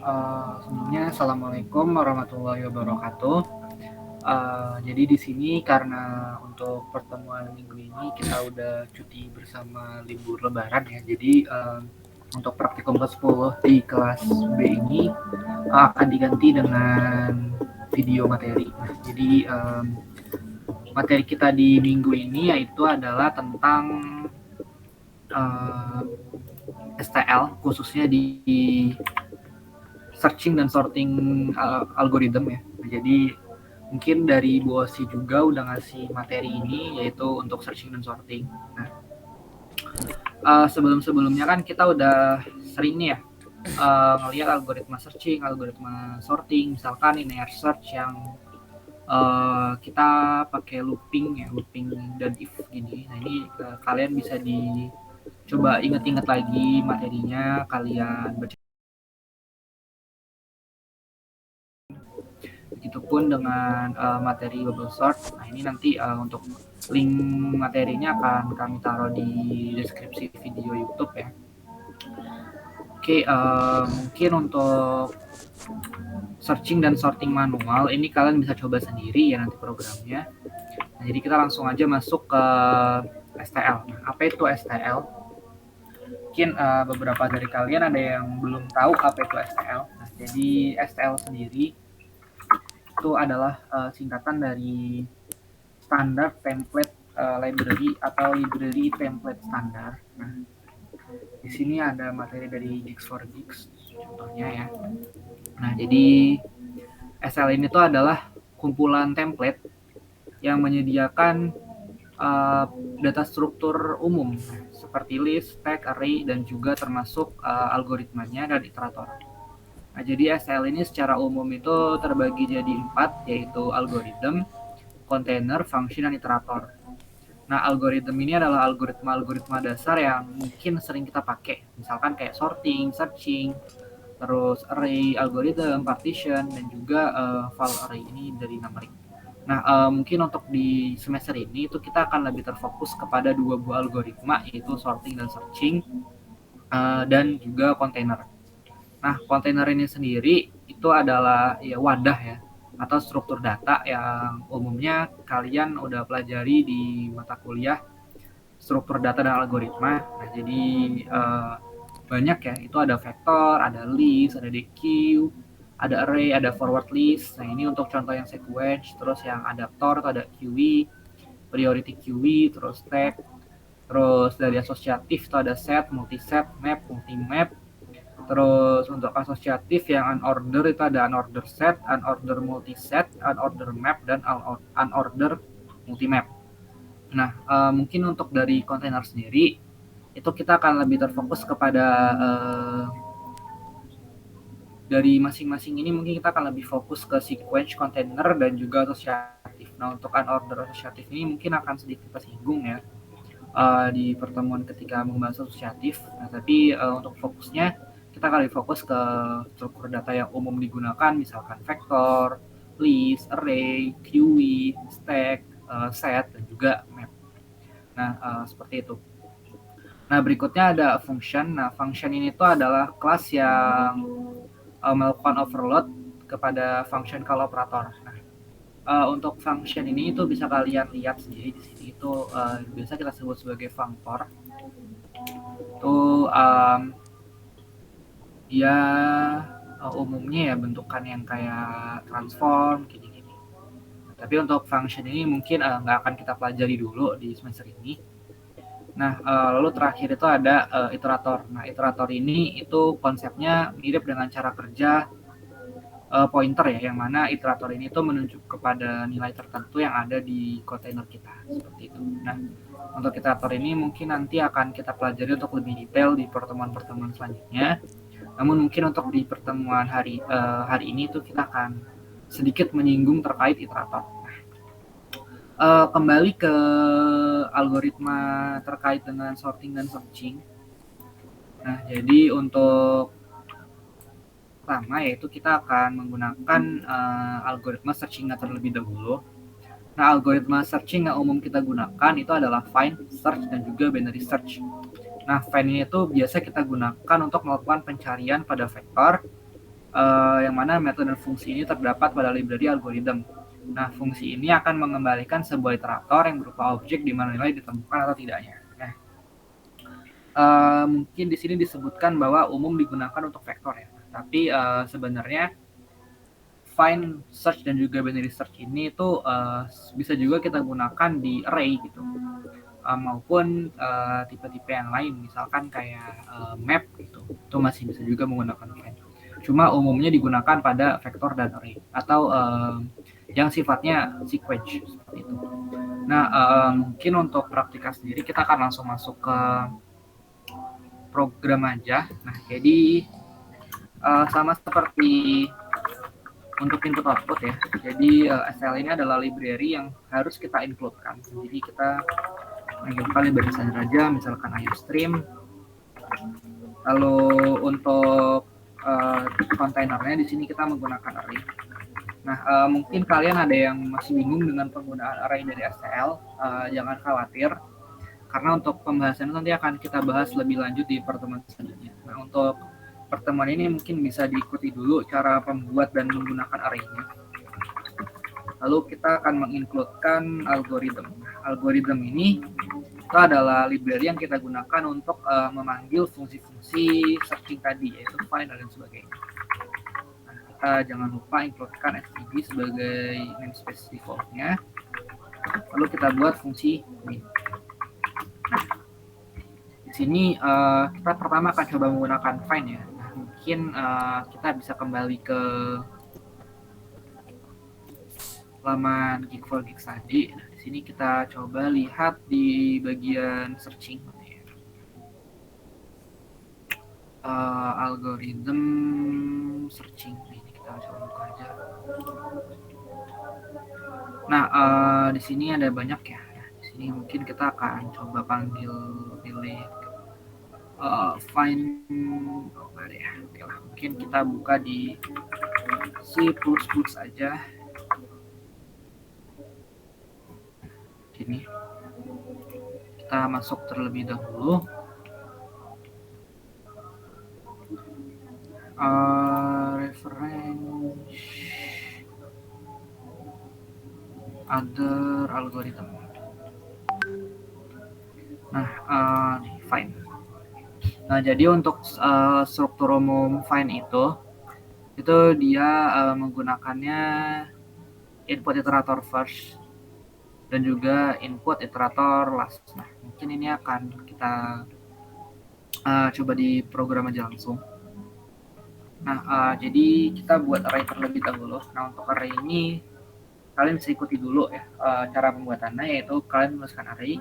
Sebelumnya Assalamualaikum warahmatullahi wabarakatuh. Jadi di sini karena untuk pertemuan minggu ini kita udah cuti bersama libur Lebaran ya. Jadi untuk praktikum ke-10 di kelas B ini akan diganti dengan video materi. Nah, jadi materi kita di minggu ini yaitu adalah tentang uh, STL, khususnya di searching dan sorting algoritma ya. Nah, jadi mungkin dari Bu Osi juga udah ngasih materi ini yaitu untuk searching dan sorting. Nah, sebelum-sebelumnya kan kita udah sering nih ya ngelihat algoritma searching, algoritma sorting, misalkan linear search yang kita pakai looping ya, looping dan if gini. Nah ini kalian bisa dicoba ingat-ingat lagi materinya, kalian baca. Begitupun dengan materi bubble sort. Nah ini nanti untuk link materinya akan kami taruh di deskripsi video YouTube ya. Oke, mungkin untuk searching dan sorting manual ini kalian bisa coba sendiri ya nanti programnya. Nah, jadi kita langsung aja masuk ke STL. Nah, apa itu STL? Mungkin beberapa dari kalian ada yang belum tahu apa itu STL. Nah, jadi STL sendiri itu adalah singkatan dari standar template library atau library template standar. Nah, di sini ada materi dari Geeks for Geeks contohnya ya. Nah, jadi SL ini tuh adalah kumpulan template yang menyediakan data struktur umum seperti list, tag, array, dan juga termasuk algoritmanya dan iterator. Nah, jadi SL ini secara umum itu terbagi jadi 4, yaitu algoritma, container, function, dan iterator. Nah, algoritma ini adalah algoritma-algoritma dasar yang mungkin sering kita pakai. Misalkan kayak sorting, searching, terus array, algoritma, partition, dan juga file array ini dari numbering. Nah, mungkin untuk di semester ini itu kita akan lebih terfokus kepada 2 buah algoritma, yaitu sorting dan searching, dan juga container. Nah, kontainer ini sendiri itu adalah ya wadah ya atau struktur data yang umumnya kalian udah pelajari di mata kuliah struktur data dan algoritma. Nah, jadi banyak ya, itu ada vektor, ada list, ada DQ, ada array, ada forward list. Nah, ini untuk contoh yang sequence, terus yang adaptor itu ada QE, priority QE, terus tag, terus dari asosiatif itu ada set, multiset, map, multimap. Terus untuk asosiatif yang unorder itu ada unorder set, unorder multiset, unorder map, dan unorder multimap. Nah, mungkin untuk dari kontainer sendiri, itu kita akan lebih terfokus kepada dari masing-masing ini mungkin kita akan lebih fokus ke sequence, container, dan juga asosiatif. Nah, untuk unorder asosiatif ini mungkin akan sedikit tersinggung ya di pertemuan ketika membahas asosiatif. Nah, tapi untuk fokusnya kita kali fokus ke struktur data yang umum digunakan, misalkan vektor, list, array, QE, stack, set, dan juga map. Nah, seperti itu. Nah, berikutnya ada function. Nah, function ini tuh adalah kelas yang melakukan overload kepada function call operator. Nah, untuk function ini itu bisa kalian lihat sendiri di sini itu biasa kita sebut sebagai functor. Itu dia umumnya ya bentukan yang kayak transform gini-gini. Nah, tapi untuk function ini mungkin nggak akan kita pelajari dulu di semester ini. Nah, lalu terakhir itu ada iterator. Nah, iterator ini itu konsepnya mirip dengan cara kerja pointer ya, yang mana iterator ini tuh menunjuk kepada nilai tertentu yang ada di kontainer kita, seperti itu. Nah, untuk iterator ini mungkin nanti akan kita pelajari untuk lebih detail di pertemuan-pertemuan selanjutnya. Namun mungkin untuk di pertemuan hari ini tuh kita akan sedikit menyinggung terkait iterator. Kembali ke algoritma terkait dengan sorting dan searching. Nah, jadi untuk pertama yaitu kita akan menggunakan algoritma searching terlebih dahulu. Nah, algoritma searching yang umum kita gunakan itu adalah find, search, dan juga binary search. Nah, find ini tuh biasa kita gunakan untuk melakukan pencarian pada vektor, yang mana metode dan fungsi ini terdapat pada library algorithm. Nah, fungsi ini akan mengembalikan sebuah iterator yang berupa objek di mana nilai ditemukan atau tidaknya. Nah, mungkin di sini disebutkan bahwa umum digunakan untuk vektor ya, tapi sebenarnya find, search, dan juga binary search ini itu bisa juga kita gunakan di array gitu, maupun tipe-tipe yang lain, misalkan kayak map gitu, itu masih bisa juga menggunakan find. Cuma umumnya digunakan pada vektor dan array, atau yang sifatnya sequence seperti itu. Nah, mungkin untuk praktika sendiri kita akan langsung masuk ke program aja. Nah, jadi sama seperti untuk input output ya. Jadi STL ini adalah library yang harus kita include-kan. Jadi kita mengirimkan library saja, misalkan IOStream. Lalu untuk kontainernya di sini kita menggunakan array. Nah, mungkin kalian ada yang masih bingung dengan penggunaan array dari STL. Jangan khawatir, karena untuk pembahasan nanti akan kita bahas lebih lanjut di pertemuan selanjutnya. Nah, untuk pertemuan ini mungkin bisa diikuti dulu cara pembuat dan menggunakan array-nya. Lalu kita akan mengincludekan algorithm. Algorithm ini itu adalah library yang kita gunakan untuk memanggil fungsi-fungsi searching tadi, yaitu find dan sebagainya. Nah, kita jangan lupa includekan std sebagai namespace default-nya. Lalu kita buat fungsi min. Nah, di sini kita pertama akan coba menggunakan find ya. Nah, mungkin kita bisa kembali ke laman Geek4Geeks tadi. Nah, di sini kita coba lihat di bagian searching. Algorithm searching. Ini kita coba buka aja. Nah, di sini ada banyak ya. Nah, di sini mungkin kita akan coba pilih find. Oh, nggak ada ya. Oke lah, mungkin kita buka di C++ aja. Gini, kita masuk terlebih dahulu. Reference other algorithm. Nah, find. Nah, jadi untuk struktur umum find itu dia menggunakannya input iterator first dan juga input iterator last. Nah, mungkin ini akan kita coba di program aja langsung. Nah, jadi kita buat array terlebih dahulu. Nah, untuk array ini kalian bisa ikuti dulu ya cara pembuatannya, yaitu kalian menuliskan array,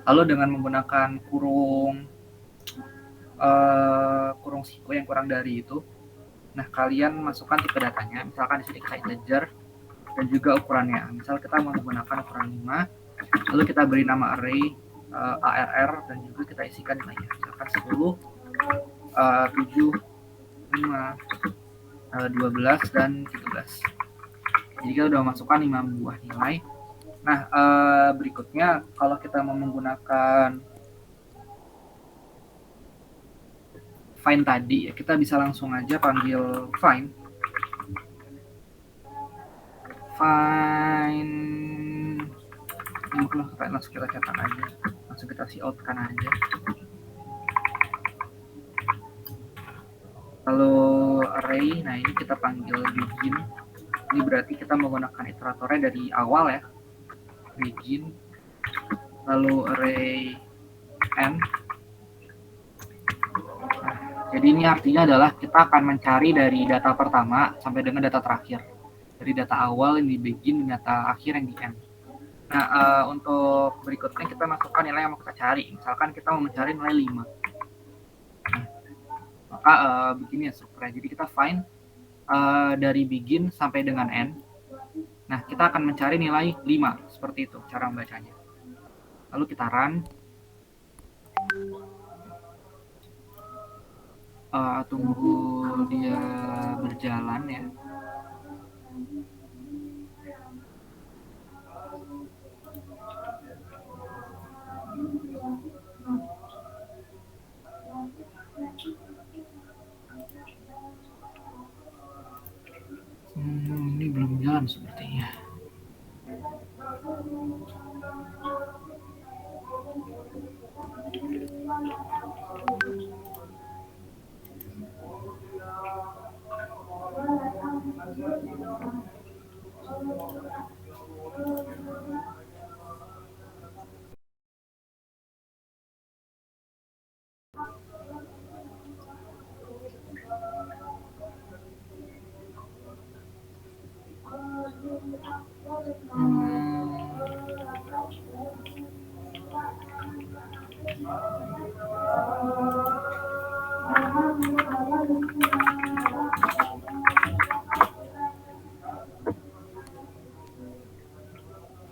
lalu dengan menggunakan kurung siku yang kurang dari itu. Nah, kalian masukkan tipe datanya, misalkan di sini kita integer dan juga ukurannya. Misal kita menggunakan ukuran 5, lalu kita beri nama array ARR dan juga kita isikan nilainya. Misalkan 10, 7, 5, 12 dan 13. Jadi kita udah masukkan 5 buah nilai. Nah, berikutnya kalau kita mau menggunakan find tadi ya, kita bisa langsung aja panggil find langsung kita cetak aja, langsung kita cout-kan aja. Lalu array, nah ini kita panggil begin. Ini berarti kita menggunakan iteratornya dari awal ya, begin. Lalu array n. Nah, jadi ini artinya adalah kita akan mencari dari data pertama sampai dengan data terakhir, dari data awal yang di begin dan data akhir yang di end. Nah, untuk berikutnya kita masukkan nilai yang mau kita cari. Misalkan kita mau mencari nilai 5. Maka begini ya strukturnya. Jadi kita find dari begin sampai dengan end. Nah, kita akan mencari nilai 5. Seperti itu cara membacanya. Lalu kita run. Tunggu dia berjalan ya. sepertinya.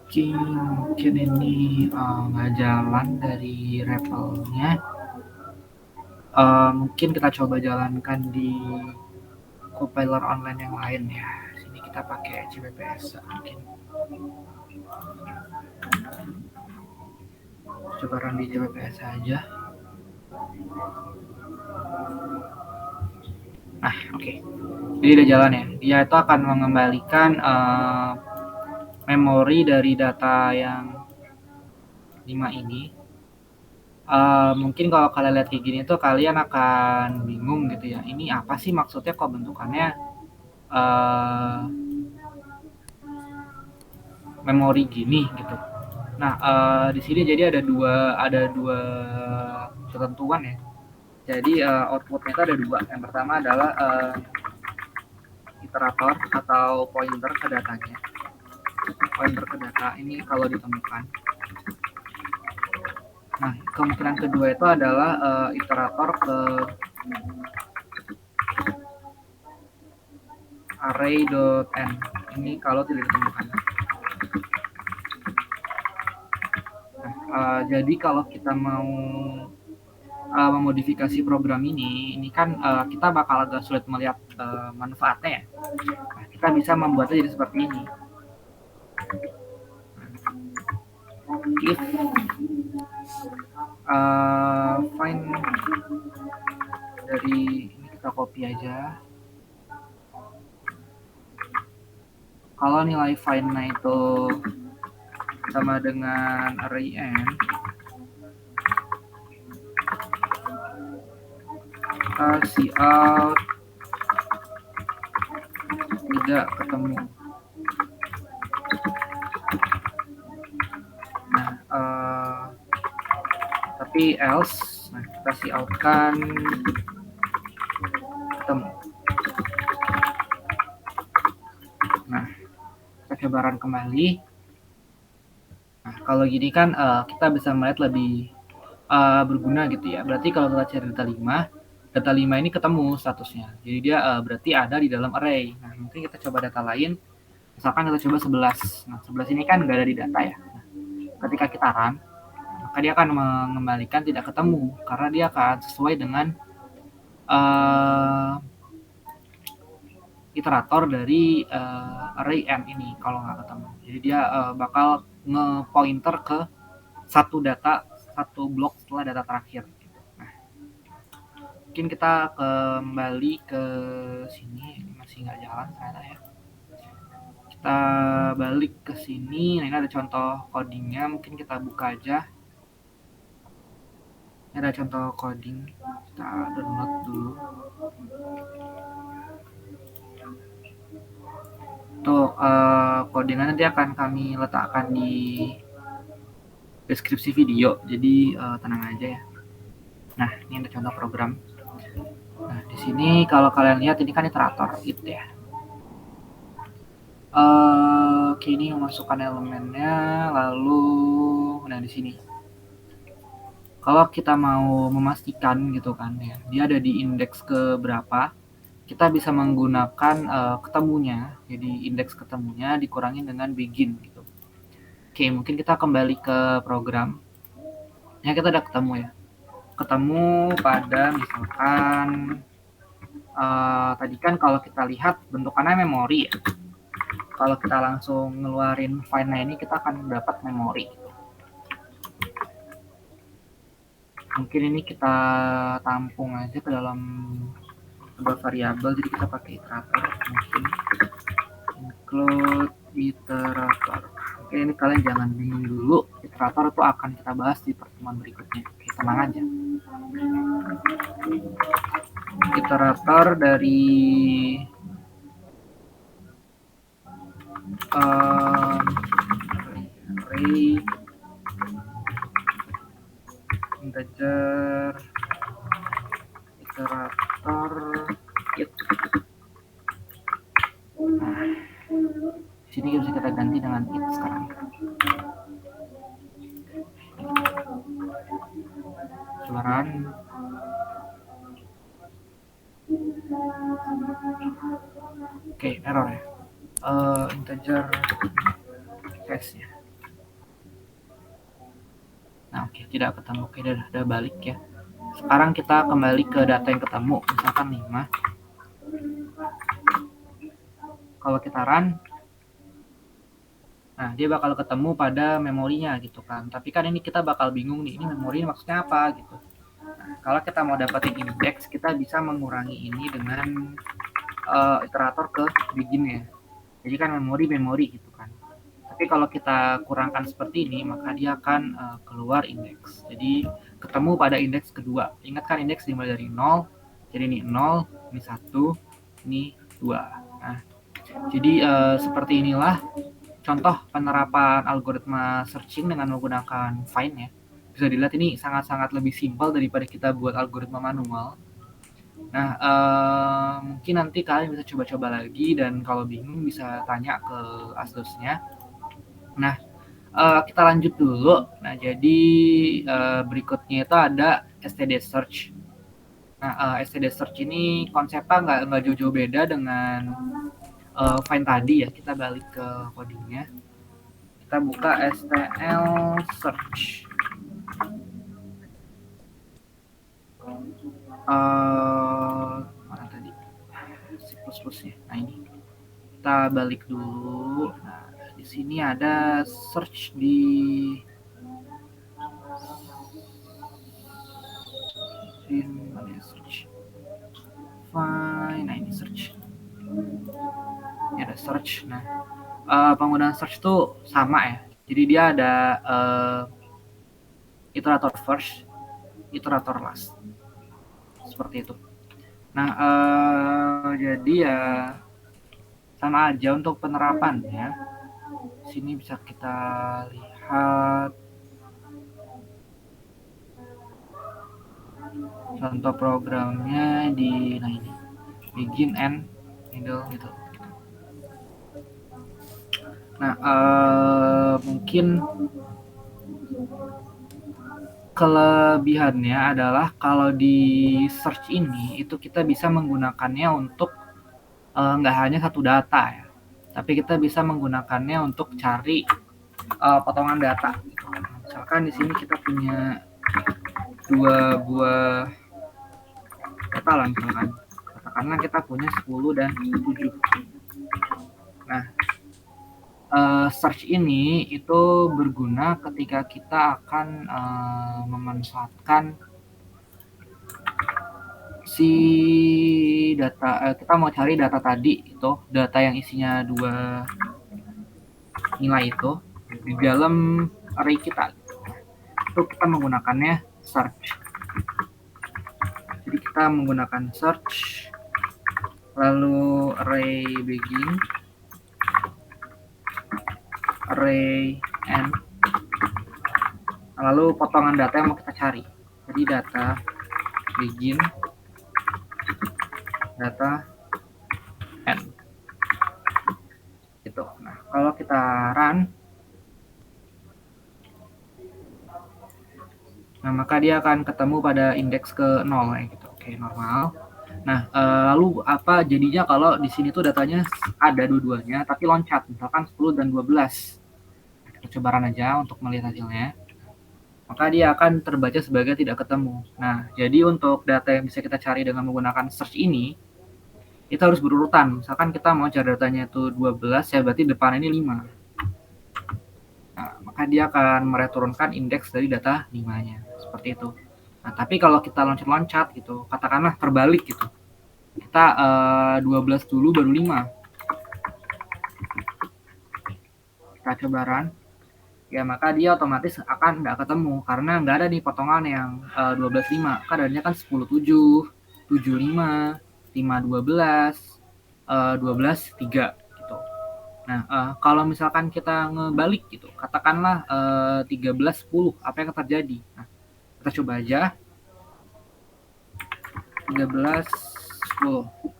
Oke, mungkin ini nggak jalan dari REPL-nya. Mungkin kita coba jalankan di compiler online yang lain ya. Sini kita pakai JBPS mungkin. Coba run di JBPS aja. Nah, oke. Jadi udah jalan ya. Dia itu akan mengembalikan memori dari data yang 5 ini. Mungkin kalau kalian lihat kayak gini tuh kalian akan bingung gitu ya. Ini apa sih maksudnya kok bentukannya memori gini gitu. Nah, di sini jadi ada dua ketentuan ya. Jadi outputnya itu ada dua. Yang pertama adalah iterator atau pointer ke datanya. Pointer ke data ini kalau ditemukan. Nah, kemungkinan kedua itu adalah iterator ke array.n. Ini kalau tidak ditemukan. Nah, jadi kalau kita mau memodifikasi program ini kan kita bakal agak sulit melihat manfaatnya ya. Nah, kita bisa membuatnya jadi seperti ini. If find dari ini kita copy aja. Kalau nilai find-nya itu sama dengan array n, kita out tidak ketemu. Nah, tapi else, nah kita out kan ketemu. Nah, kita coba run kembali. Nah, kalau gini kan kita bisa melihat lebih berguna gitu ya. Berarti kalau kita cari data 5 ini ketemu statusnya. Jadi dia berarti ada di dalam array. Nah, mungkin kita coba data lain. Misalkan kita coba 11. Nah, 11 ini kan nggak ada di data ya. Nah, ketika kita run, maka dia akan mengembalikan tidak ketemu. Karena dia akan sesuai dengan iterator dari array n ini kalau nggak ketemu. Jadi dia bakal nge-pointer ke satu data, satu blok setelah data terakhir. Nah, mungkin kita kembali ke sini. Ini masih nggak jalan ternyata ya. Kita balik ke sini. Nah, ini ada contoh codingnya. Mungkin kita buka aja. Ini ada contoh coding. Kita download dulu. Tuh, codingnya nanti akan kami letakkan di deskripsi video. Jadi tenang aja ya. Nah, ini ada contoh program. Nah, di sini kalau kalian lihat ini kan iterator it ya. Oke, ini memasukkan elemennya, lalu nah di sini. Kalau kita mau memastikan gitu kan ya, dia ada di indeks ke berapa, kita bisa menggunakan ketemunya. Jadi indeks ketemunya dikurangin dengan begin gitu. Oke, mungkin kita kembali ke program. Ya, kita udah ketemu ya. Ketemu pada misalkan tadi kan kalau kita lihat bentukannya memori ya. Kalau kita langsung ngeluarin file-nya ini, kita akan dapat memori. Mungkin ini kita tampung aja ke dalam sebuah variabel, jadi kita pakai iterator mungkin. include iterator. Oke, ini kalian jangan bingung dulu. Iterator itu akan kita bahas di pertemuan berikutnya. Oke, tenang aja. Iterator dari array integer iterator it. Nah, sini bisa kita ganti dengan it sekarang. Suaran. Oke, error ya. Integer case-nya. Nah, oke, tidak ketemu. Oke, udah balik ya. Sekarang kita kembali ke data yang ketemu, misalkan 5. Kalau kita run, nah dia bakal ketemu pada memorinya gitu kan. Tapi kan ini kita bakal bingung nih, ini memori maksudnya apa gitu. Nah, kalau kita mau dapetin index, kita bisa mengurangi ini dengan iterator ke begin-nya. Jadi kan memori gitu kan. Tapi kalau kita kurangkan seperti ini, maka dia akan keluar indeks. Jadi ketemu pada indeks kedua. Ingat kan indeks dimulai dari 0. Jadi ini 0, ini 1, ini 2. Nah, jadi seperti inilah contoh penerapan algoritma searching dengan menggunakan find ya. Bisa dilihat ini sangat-sangat lebih simpel daripada kita buat algoritma manual. Nah, mungkin nanti kalian bisa coba-coba lagi dan kalau bingung bisa tanya ke asdosnya. Nah, kita lanjut dulu. Nah, jadi berikutnya itu ada std search. Nah, std search ini konsepnya nggak jauh-jauh beda dengan find tadi ya. Kita balik ke codingnya. Kita buka stl search. Mana tadi? C++-nya. Nah, ini. Kita balik dulu. Nah, di sini ada search di search. Fine. Nah, ini search. Ini ada search. Nah, penggunaan search tuh sama ya. Jadi dia ada iterator first, iterator last. Seperti itu. Nah, jadi ya sama aja untuk penerapannya. Sini bisa kita lihat contoh programnya di nah ini begin and middle gitu. Nah, mungkin kelebihannya adalah kalau di search ini itu kita bisa menggunakannya untuk nggak hanya satu data ya, tapi kita bisa menggunakannya untuk cari potongan data. Misalkan di sini kita punya 2 buah data lah misalkan. Katakanlah kita punya 10 dan 7. Nah, search ini itu berguna ketika kita akan memanfaatkan si data kita mau cari data tadi itu data yang isinya 2 nilai itu di dalam array kita. Itu kita menggunakannya search. Jadi kita menggunakan search lalu array begin, array n, lalu potongan data yang mau kita cari. Jadi data begin, data n. Gitu. Nah, kalau kita run, nah maka dia akan ketemu pada indeks ke 0 ya gitu. Oke, normal. Nah, lalu apa jadinya kalau di sini tuh datanya ada dua-duanya tapi loncat, misalkan 10 dan 12. Kita coba run aja untuk melihat hasilnya. Maka dia akan terbaca sebagai tidak ketemu. Nah, jadi untuk data yang bisa kita cari dengan menggunakan search ini, kita harus berurutan. Misalkan kita mau cari datanya itu 12, ya berarti depan ini 5. Nah, maka dia akan mereturunkan indeks dari data 5-nya. Seperti itu. Nah, tapi kalau kita loncat-loncat gitu, katakanlah terbalik gitu. Kita 12 dulu baru 5. coba run, ya maka dia otomatis akan nggak ketemu karena nggak ada nih potongan yang 12.5, kan adanya kan 10.7, 7.5, 5.12, 12.3 gitu. Nah, kalau misalkan kita ngebalik gitu, katakanlah 13.10, apa yang terjadi? Nah, kita coba aja 13.10.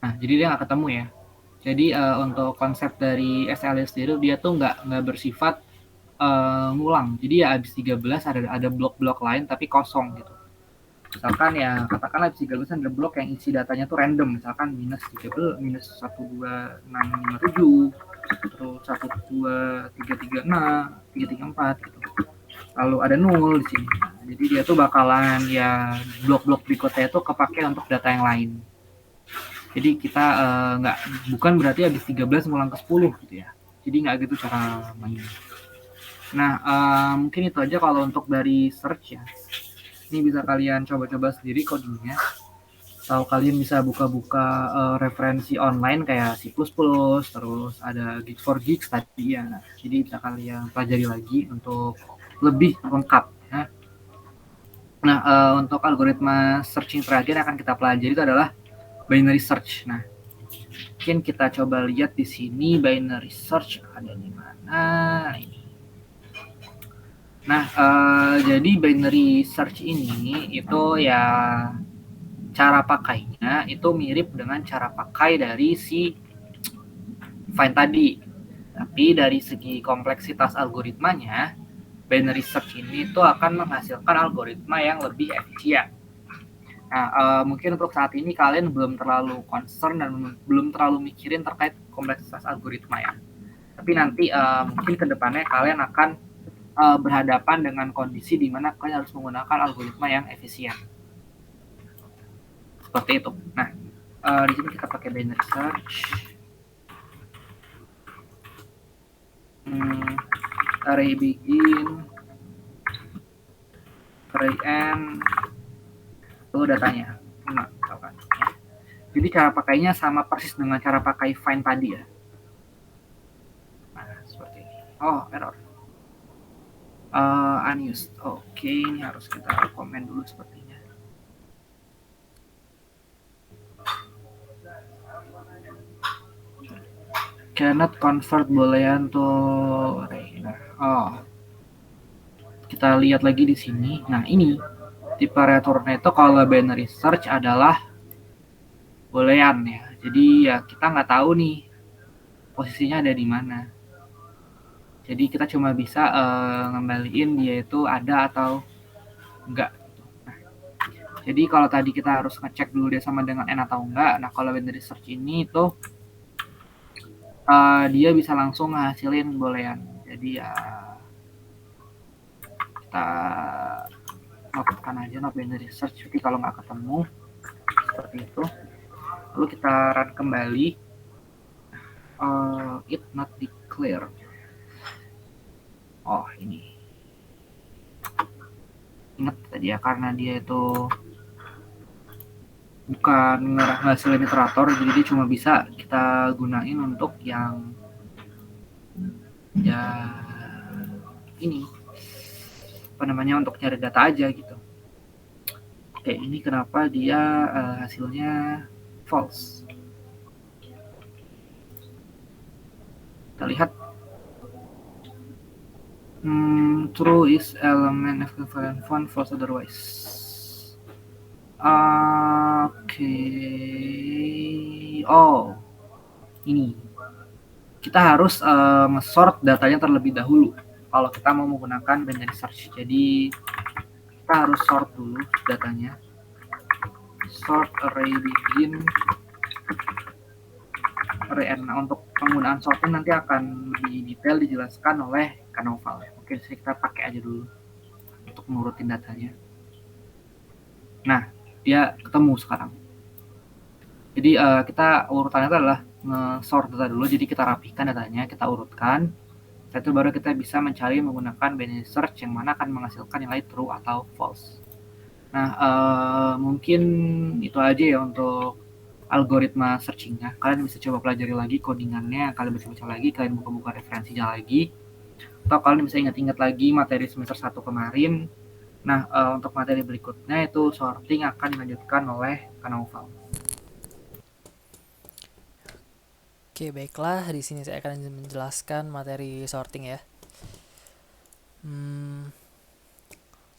Nah, jadi dia nggak ketemu ya. Jadi untuk konsep dari SLA sendiri dia tuh nggak bersifat ngulang. Jadi ya habis 13 ada blok-blok lain tapi kosong gitu. Misalkan ya katakanlah habis 13 ada blok yang isi datanya tuh random, misalkan minus 13, minus 12657, terus 12336, 334 gitu. Lalu ada 0 di sini. Nah, jadi dia tuh bakalan ya blok-blok berikutnya itu kepake untuk data yang lain. Jadi kita bukan berarti habis 13 ngulang ke 10 gitu ya. Jadi nggak gitu cara mainnya. Nah, mungkin itu aja kalau untuk dari search ya. Ini bisa kalian coba-coba sendiri codingnya. Atau kalian bisa buka-buka referensi online kayak C++, terus ada Geeks4Geeks tadi ya. Nah, jadi bisa kalian pelajari lagi untuk lebih lengkap. Ya. Nah, untuk algoritma searching terakhir yang akan kita pelajari itu adalah binary search. Nah, mungkin kita coba lihat di sini binary search ada di mana ini. Nah, jadi binary search ini itu ya cara pakainya itu mirip dengan cara pakai dari si find tadi. Tapi dari segi kompleksitas algoritmanya, binary search ini itu akan menghasilkan algoritma yang lebih efisien. Nah, mungkin untuk saat ini kalian belum terlalu concern dan belum terlalu mikirin terkait kompleksitas algoritma ya. Tapi nanti mungkin kedepannya kalian akan berhadapan dengan kondisi di mana kalian harus menggunakan algoritma yang efisien. Seperti itu. Nah, di sini kita pakai binary search. Array begin, array end, lalu datanya. Nah, misalkan. Jadi cara pakainya sama persis dengan cara pakai find tadi ya. Nah, seperti ini. Oh, error. Unused. Oke, ini harus kita komen dulu sepertinya. Cannot convert boolean to array. Nah, kita lihat lagi di sini. Nah, ini tipe return itu kalau binary search adalah boolean ya. Jadi ya kita nggak tahu nih posisinya ada di mana. Jadi kita cuma bisa ngembaliin dia itu ada atau enggak. Nah, jadi kalau tadi kita harus ngecek dulu dia sama dengan n atau enggak. Nah, kalau binary search ini itu dia bisa langsung ngasilin boolean. Jadi ya kita lakukan aja not binary search. Jadi kalau nggak ketemu seperti itu, lalu kita run kembali. It not declared. Oh, ini. Ingat tadi ya, karena dia itu bukan ngasilin iterator, jadi dia cuma bisa kita gunain untuk yang ya ini apa namanya untuk nyari data aja gitu. Oke, ini kenapa dia hasilnya false. Kita lihat true is element equivalent font, false otherwise. Oke. Oh, ini kita harus nge-sort datanya terlebih dahulu kalau kita mau menggunakan binary search. Jadi kita harus sort dulu datanya. Sort array begin, array end. Nah, untuk penggunaan sorting nanti akan lebih detail dijelaskan oleh Canoval. Oke, jadi kita pakai aja dulu untuk ngurutin datanya. Nah, dia ketemu sekarang. Jadi kita urutannya adalah nge-sort data dulu. Jadi kita rapihkan datanya, kita urutkan. Setelah itu baru kita bisa mencari menggunakan binary search yang mana akan menghasilkan nilai true atau false. Nah, mungkin itu aja ya untuk algoritma searchingnya. Kalian bisa coba pelajari lagi codingannya, kalian bisa baca lagi, kalian buka-buka referensinya lagi, atau kalian bisa ingat-ingat lagi materi semester 1 kemarin. Nah, untuk materi berikutnya itu sorting akan dilanjutkan oleh Kanaufal. Oke, baiklah. Di sini saya akan menjelaskan materi sorting ya.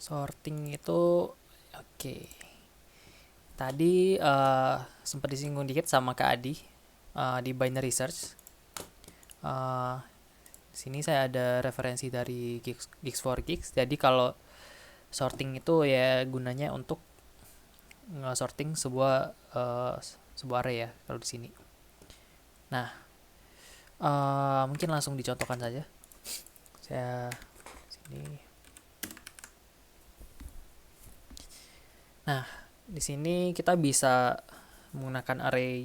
Sorting itu oke. Tadi sempat disinggung dikit sama Kak Adi di binary search. Di sini saya ada referensi dari Geeks for Geeks. Jadi kalau sorting itu ya gunanya untuk nge-sorting sebuah array ya kalau di sini. Nah, mungkin langsung dicontohkan saja. Saya sini. Nah, di sini kita bisa menggunakan array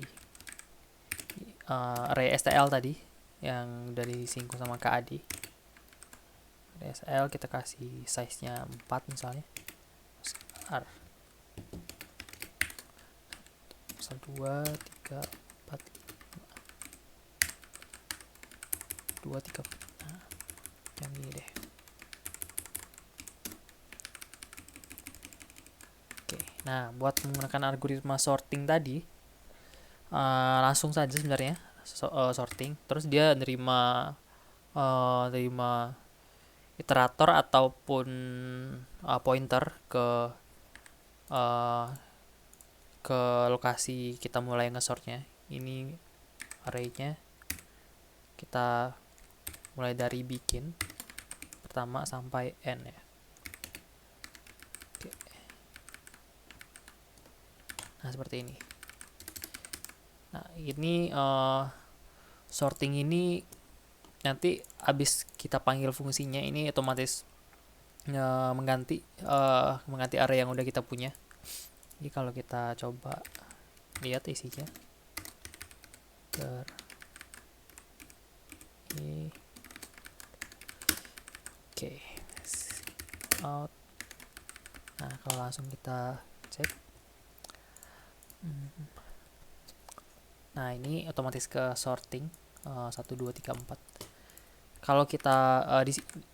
STL tadi yang dari singgung sama Kak Adi. Array STL kita kasih size-nya 4 misalnya. R 2 3 4 2 3. Nah, yang ini deh. Oke. Nah, buat menggunakan algoritma sorting tadi langsung saja sebenarnya sorting. Terus dia nerima iterator ataupun pointer uh, ke lokasi kita mulai ngesortnya. Ini array-nya kita mulai dari bikin pertama sampai n ya. Oke. Nah, seperti ini. Nah, ini sorting ini nanti abis kita panggil fungsinya ini otomatis mengganti array yang udah kita punya. Jadi kalau kita coba lihat isinya oke, out. Nah, kalau langsung kita cek, nah ini otomatis ke sorting 1 2 3 4. Kalau kita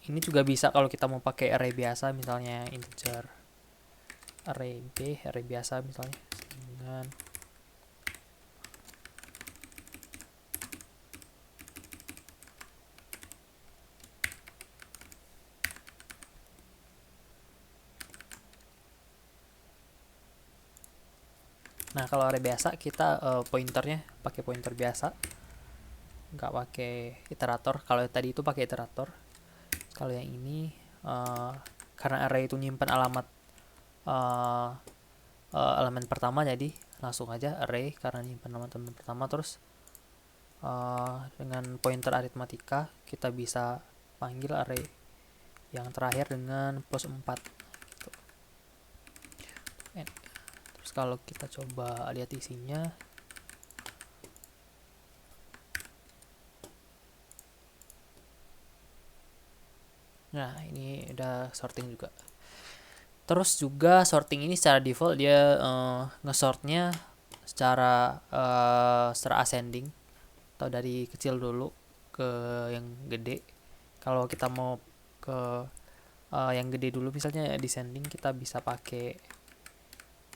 ini juga bisa kalau kita mau pakai array biasa, misalnya integer array biasa misalnya dengan nah kalau array biasa kita pointernya pakai pointer biasa, nggak pakai iterator. Kalau tadi itu pakai iterator. Kalau yang ini karena array itu nyimpan alamat elemen pertama, jadi langsung aja array karena nyimpan elemen pertama. Terus dengan pointer aritmatika kita bisa panggil array yang terakhir dengan plus 4 gitu. Terus kalau kita coba lihat isinya, nah ini udah sorting juga. Terus juga sorting ini secara default dia ngesortnya secara ascending atau dari kecil dulu ke yang gede. Kalau kita mau ke yang gede dulu misalnya descending, kita bisa pakai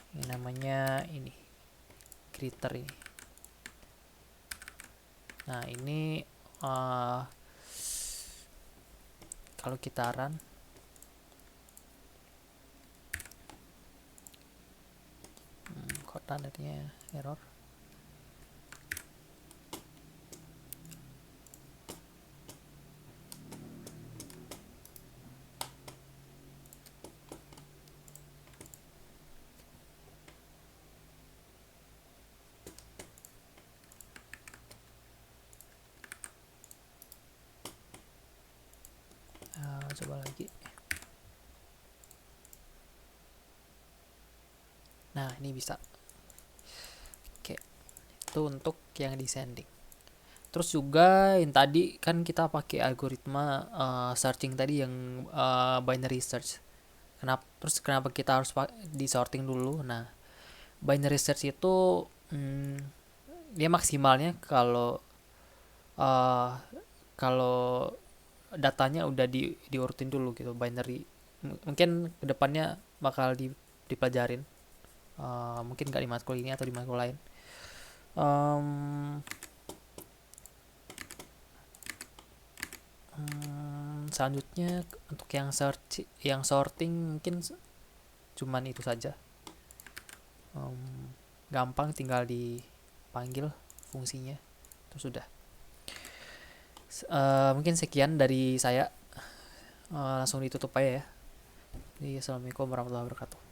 yang namanya ini greater ini. Nah ini kalau kita run kok tandanya error. Coba lagi. Nah ini bisa. Oke, itu untuk yang descending. Terus juga yang tadi kan kita pakai algoritma searching tadi yang binary search. Terus kenapa kita harus di sorting dulu? Nah, binary search itu Hmm, dia maksimalnya kalau uh, kalau datanya udah diurutin dulu gitu, binary. Mungkin kedepannya bakal dipelajarin, mungkin nggak di matkul ini atau di matkul lain. um, Selanjutnya untuk yang sorting mungkin cuman itu saja. Gampang, tinggal dipanggil fungsinya terus sudah. Mungkin sekian dari saya. Langsung ditutup aja ya. Jadi assalamualaikum warahmatullahi wabarakatuh.